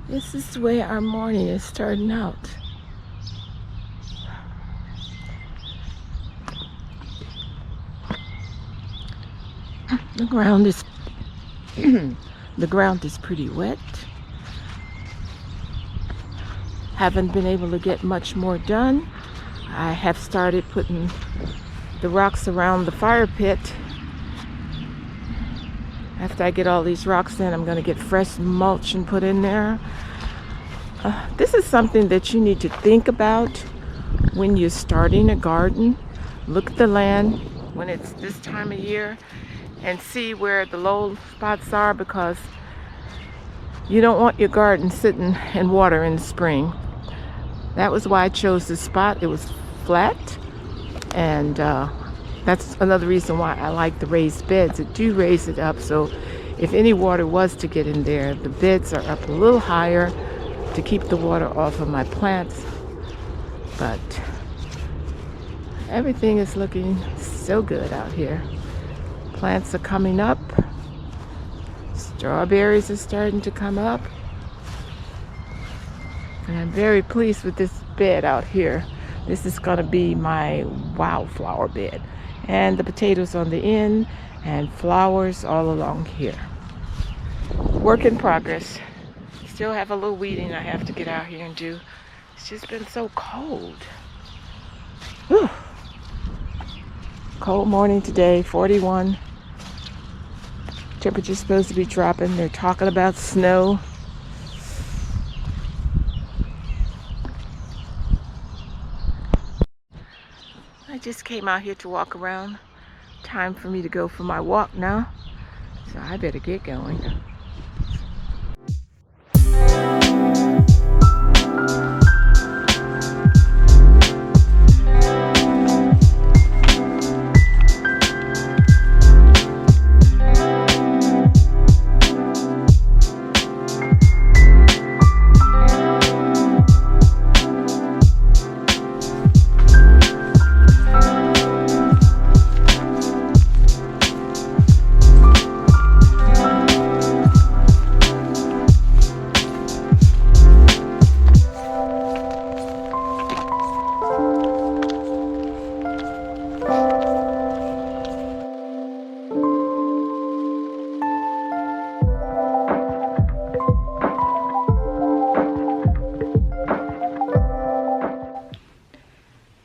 This is the way our morning is starting out. The ground is the ground is pretty wet. Haven't been able to get much more done. I have started putting the rocks around the fire pit. After I get all these rocks in, I'm going to get fresh mulch and put in there. This is something that you need to think about when you're starting a garden. Look at the land when it's this time of year and see where the low spots are, because you don't want your garden sitting in water in the spring. That was why I chose this spot. It was flat, and that's another reason why I like the raised beds. It do raise it up, so if any water was to get in there, the beds are up a little higher to keep the water off of my plants. But everything is looking so good out here. Plants are coming up. Strawberries are starting to come up. And I'm very pleased with this bed out here. This is going to be my wildflower bed. And the potatoes on the end and flowers all along here. Work in progress. Still have a little weeding I have to get out here and do. It's just been so cold. Whew. Cold morning today, 41. Temperature's supposed to be dropping. They're talking about snow. I just came out here to walk around. Time for me to go for my walk now. So I better get going.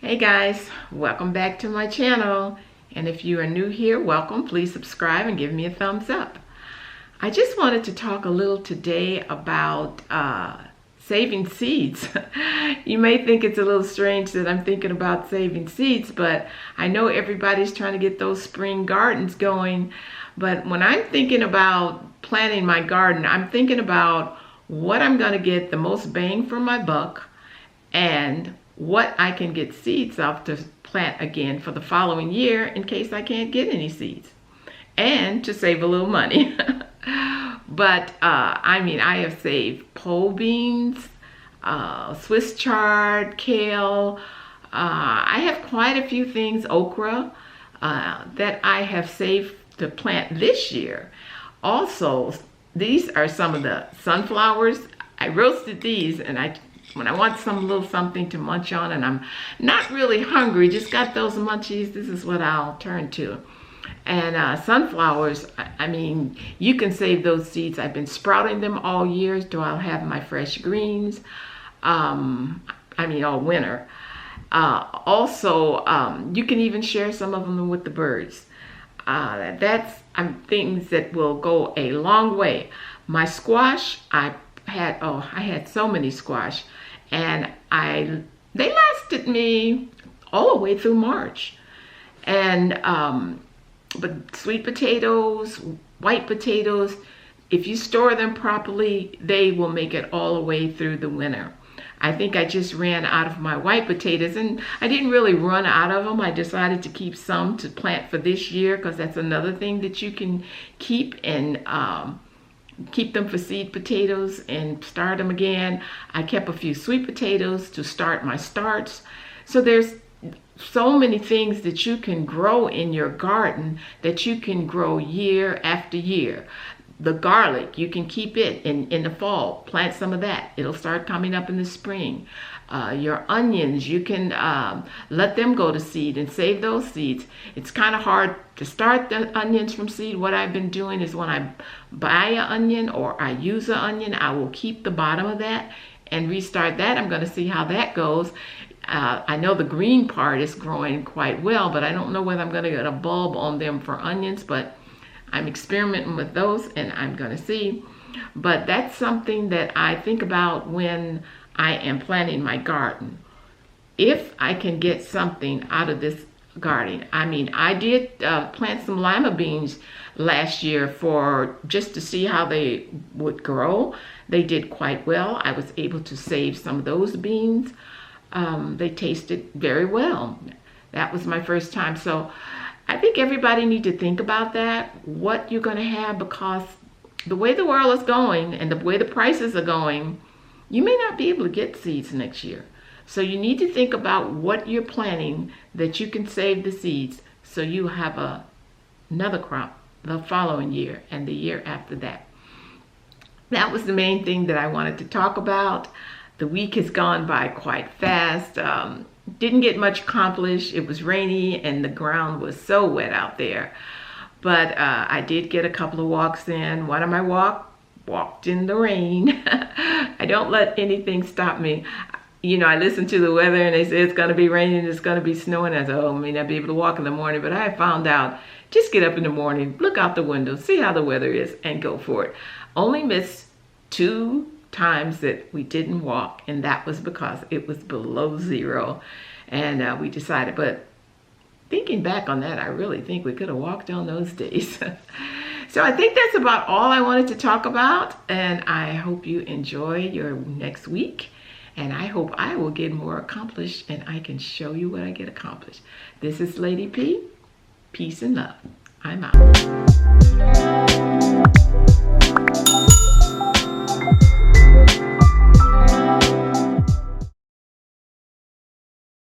Hey guys, welcome back to my channel, and if you are new here, welcome. Please subscribe and give me a thumbs up. I just wanted to talk a little today about saving seeds. You may think it's a little strange that I'm thinking about saving seeds, but I know everybody's trying to get those spring gardens going. But when I'm thinking about planting my garden, I'm thinking about what I'm going to get the most bang for my buck and what I can get seeds off to plant again for the following year in case I can't get any seeds, and to save a little money. But I mean, I have saved pole beans, Swiss chard, kale. I have quite a few things, okra, that I have saved to plant this year. Also, these are some of the sunflowers. I roasted these, and when I want some little something to munch on and I'm not really hungry, just got those munchies, this is what I'll turn to. And sunflowers, I mean, you can save those seeds. I've been sprouting them all year, so I'll have my fresh greens, I mean all winter. Also, you can even share some of them with the birds. That's things that will go a long way. My squash, I had so many squash, and they lasted me all the way through March. And but sweet potatoes, white potatoes, if you store them properly, they will make it all the way through the winter. I think I just ran out of my white potatoes, and I didn't really run out of them. I decided to keep some to plant for this year, because that's another thing that you can keep and keep them for seed potatoes and start them again. I kept a few sweet potatoes to start my starts. So there's so many things that you can grow in your garden that you can grow year after year. The garlic, you can keep it in the fall. Plant some of that. It'll start coming up in the spring. Your onions, you can let them go to seed and save those seeds. It's kind of hard to start the onions from seed. What I've been doing is when I buy an onion or I use an onion, I will keep the bottom of that and restart that. I'm going to see how that goes. I know the green part is growing quite well, but I don't know whether I'm going to get a bulb on them for onions, but I'm experimenting with those and I'm going to see. But that's something that I think about when I am planting my garden. If I can get something out of this garden. I mean, I did plant some lima beans last year for just to see how they would grow. They did quite well. I was able to save some of those beans. They tasted very well. That was my first time. So I think everybody need to think about that, what you're going to have, because the way the world is going and the way the prices are going, you may not be able to get seeds next year. So you need to think about what you're planting that you can save the seeds so you have another crop the following year and the year after that. That was the main thing that I wanted to talk about. The week has gone by quite fast. Didn't get much accomplished. It was rainy and the ground was so wet out there. But I did get a couple of walks in. One of my walked in the rain. I don't let anything stop me. You know, I listen to the weather and they say it's going to be raining, it's going to be snowing. I said, oh, I may not be able to walk in the morning, but I found out, just get up in the morning, look out the window, see how the weather is, and go for it. Only missed 2 times that we didn't walk, and that was because it was below 0. And we decided, but thinking back on that, I really think we could have walked on those days. So I think that's about all I wanted to talk about, and I hope you enjoy your next week. And I hope I will get more accomplished and I can show you what I get accomplished. This is Lady P. Peace and love. I'm out.